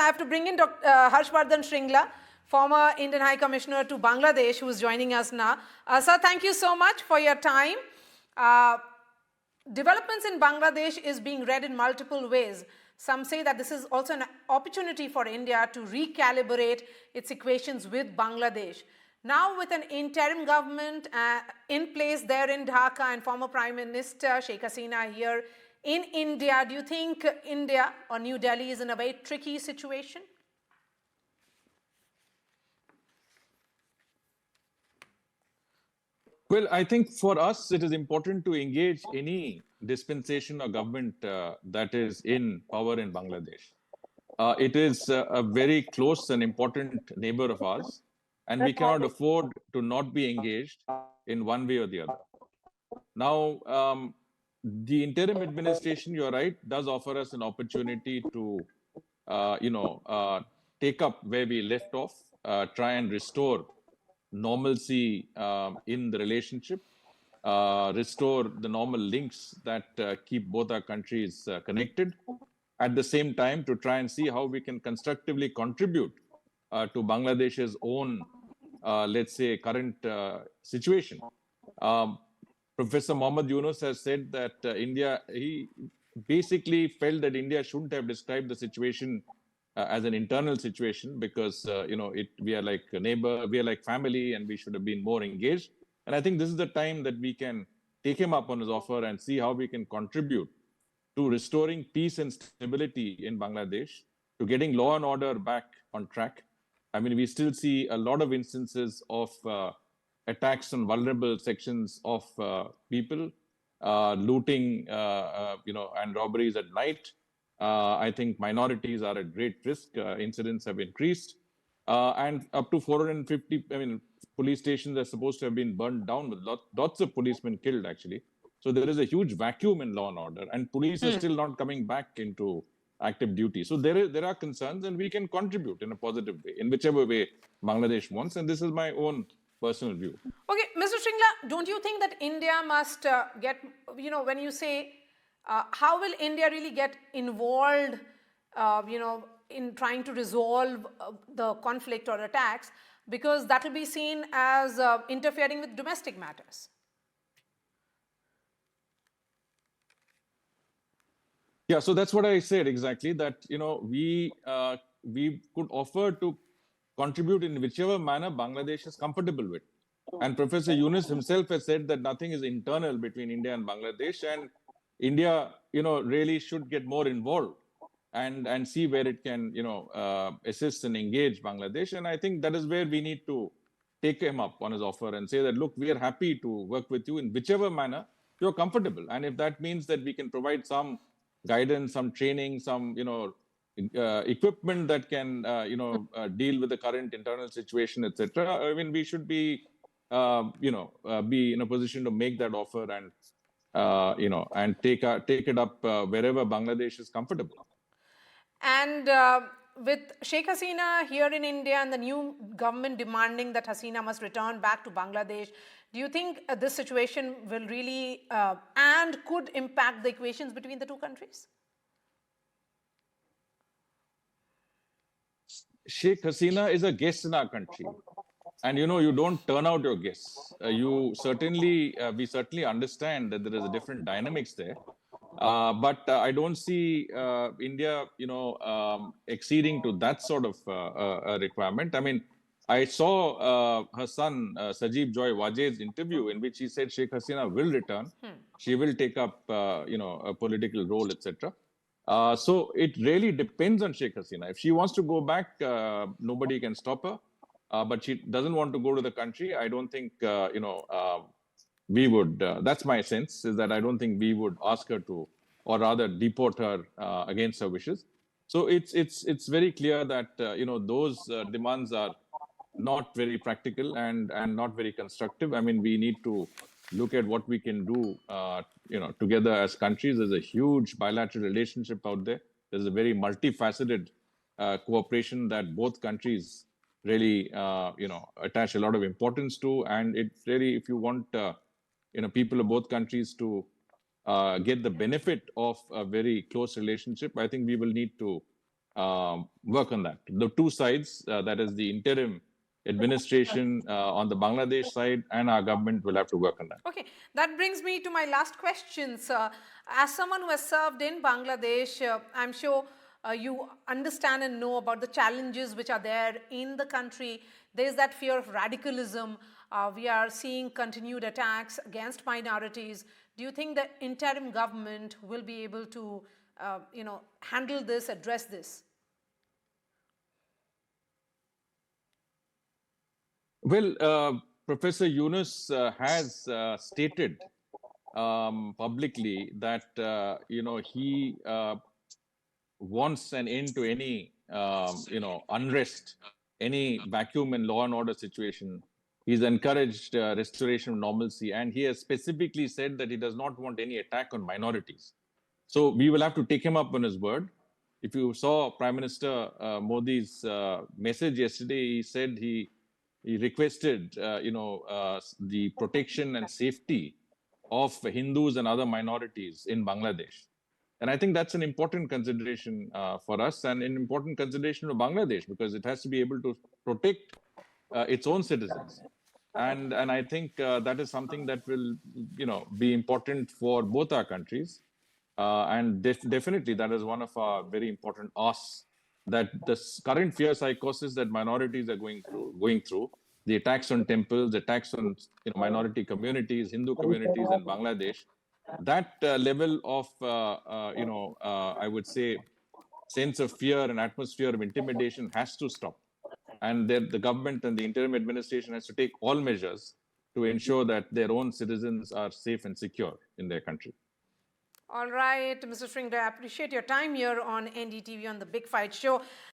have to bring in Dr. Vardhan Shringla, former Indian High Commissioner to Bangladesh, who is joining us now. Sir, thank you so much for your time. Developments in Bangladesh is being read in multiple ways. Some say that this is also an opportunity for India to recalibrate its equations with Bangladesh. Now, with an interim government in place there in Dhaka and former Prime Minister Sheikh Hasina here in India, do you think India or New Delhi is in a very tricky situation? Well, I think for us, it is important to engage any dispensation or government that is in power in Bangladesh. It is a very close and important neighbor of ours, and we cannot afford to not be engaged in one way or the other. Now, the interim administration, you're right, does offer us an opportunity to, take up where we left off, try and restore normalcy in the relationship, restore the normal links that keep both our countries connected. At the same time, to try and see how we can constructively contribute to Bangladesh's own, let's say, current situation. Professor Mohammad Yunus has said that he basically felt that India shouldn't have described the situation as an internal situation because, we are like a neighbor, we are like family, and we should have been more engaged. And I think this is the time that we can take him up on his offer and see how we can contribute to restoring peace and stability in Bangladesh, to getting law and order back on track. I mean, we still see a lot of instances of attacks on vulnerable sections of people, looting, and robberies at night. I think minorities are at great risk. Incidents have increased. And up to 450, police stations are supposed to have been burned down with lots of policemen killed, actually. So there is a huge vacuum in law and order, and police are still not coming back into active duty. So there are concerns, and we can contribute in a positive way, in whichever way Bangladesh wants. And this is my own personal view. Okay, Mr. Shringla, don't you think that India must get, when you say, how will India really get involved, in trying to resolve the conflict or attacks? Because that will be seen as interfering with domestic matters. Yeah, so that's what I said exactly, that, we could offer to contribute in whichever manner Bangladesh is comfortable with. And Professor Yunus himself has said that nothing is internal between India and Bangladesh, and India, really should get more involved and see where it can, assist and engage Bangladesh. And I think that is where we need to take him up on his offer and say that, look, we are happy to work with you in whichever manner you're comfortable. And if that means that we can provide some guidance, some training, some, equipment that can, deal with the current internal situation, etc. I mean, we should be, be in a position to make that offer and, and take it up wherever Bangladesh is comfortable. And with Sheikh Hasina here in India and the new government demanding that Hasina must return back to Bangladesh, do you think this situation will really and could impact the equations between the two countries? Sheikh Hasina is a guest in our country. And, you don't turn out your guests. We certainly understand that there is a different dynamics there. But I don't see India, acceding to that sort of requirement. I mean, I saw her son, Sajeeb Wazed's interview in which he said Sheikh Hasina will return. She will take up, a political role, etc. So it really depends on Sheikh Hasina. If she wants to go back, nobody can stop her. But she doesn't want to go to the country. I don't think, we would. That's my sense, is that I don't think we would ask her to, or rather deport her against her wishes. So it's very clear that, those demands are not very practical and not very constructive. I mean, we need to look at what we can do, together as countries. There's a huge bilateral relationship out there. There's a very multifaceted cooperation that both countries really, attach a lot of importance to. And it really, if you want, people of both countries to get the benefit of a very close relationship, I think we will need to work on that. The two sides, that is the interim administration on the Bangladesh side and our government will have to work on that. Okay, that brings me to my last question, sir. As someone who has served in Bangladesh, I'm sure you understand and know about the challenges which are there in the country. There is that fear of radicalism. We are seeing continued attacks against minorities. Do you think the interim government will be able to, handle this, address this? Well, Professor Yunus has stated publicly that he wants an end to any unrest, any vacuum in law and order situation. He's encouraged restoration of normalcy, and he has specifically said that he does not want any attack on minorities. So we will have to take him up on his word. If you saw Prime Minister Modi's message yesterday, he said he requested the protection and safety of Hindus and other minorities in Bangladesh. And I think that's an important consideration for us and an important consideration of Bangladesh, because it has to be able to protect its own citizens. And I think that is something that will be important for both our countries. And definitely that is one of our very important asks, that this current fear psychosis that minorities are going through, the attacks on temples, the attacks on minority communities, Hindu communities in Bangladesh, that level of I would say sense of fear and atmosphere of intimidation has to stop, and the government and the interim administration has to take all measures to ensure that their own citizens are safe and secure in their country. All right, Mr. Shringla, I appreciate your time here on NDTV on the Big Fight Show.